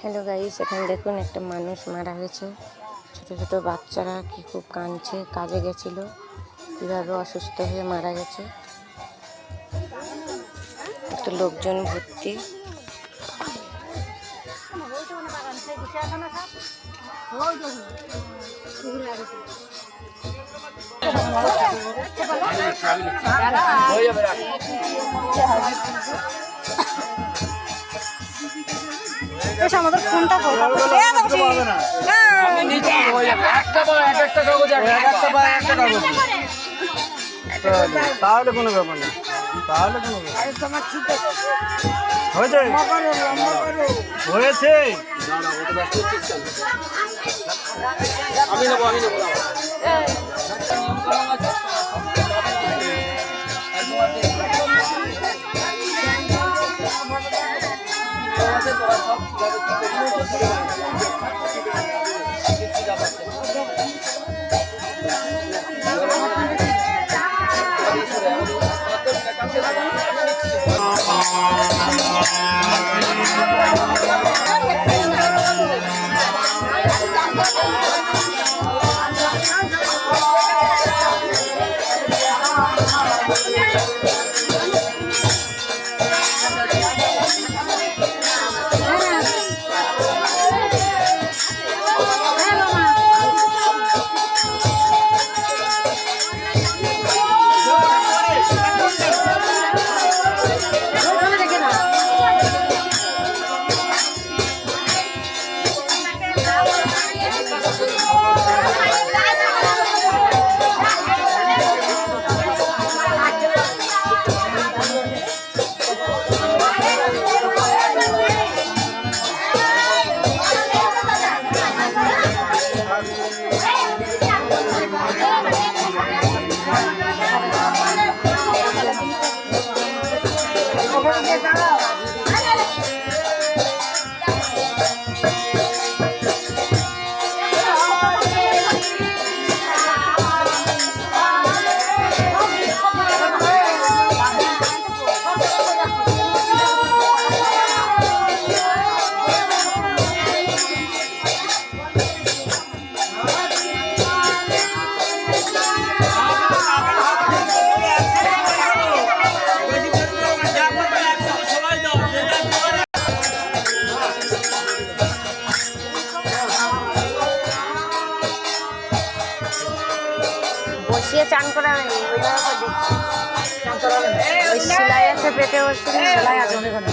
Hello guys, এখানে দেখুন একটা মানুষ মারা গেছে। ছোট ছোট বাচ্চারা কি খুব কাঁদছে, কাজে গেছিল, কিভাবে অসুস্থ হয়ে মারা গেছে। একটু লোকজন ভর্তি। আমাদের ফোনটা তাহলে কোনো ব্যাপার না, তাহলে কোনো হয়েছে হয়েছে আমি নেবো বসিয়ে চান করা হয়নি, ওই সেলাই আছে পেটে, হচ্ছে সেলাই আছে ওখানে।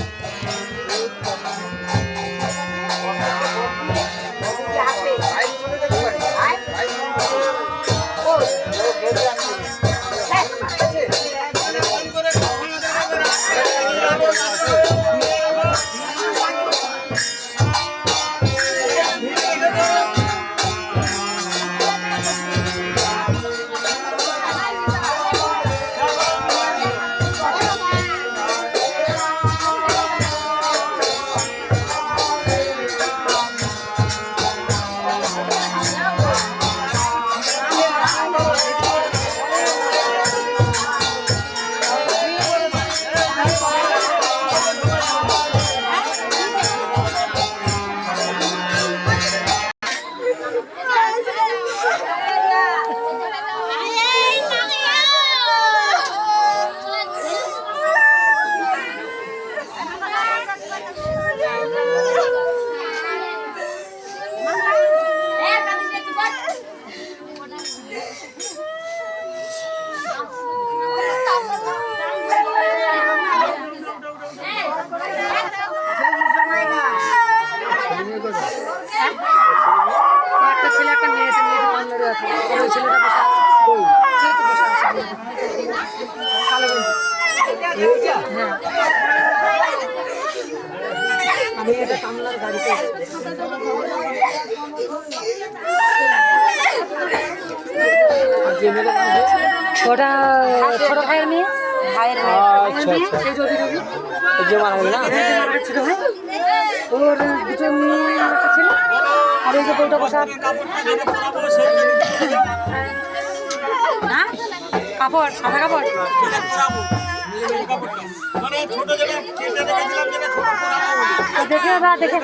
একটা ছেলে একটা মেয়েতে মেয়েতে আছে, ওই ছেলেটা বসে আছে, বসে আছে কালো হ্যাঁ, আমি এটা কামলার গাড়িতে ওটা ছোট ভাইয়ের মেয়ে, ভাইয়ের ছোট ভাই, ওর দুটো মেয়ে একটা ছিল, আর ওই যে বউটা বসা হ্যাঁ, কাপড় সাদা কাপড় দেখে দেখে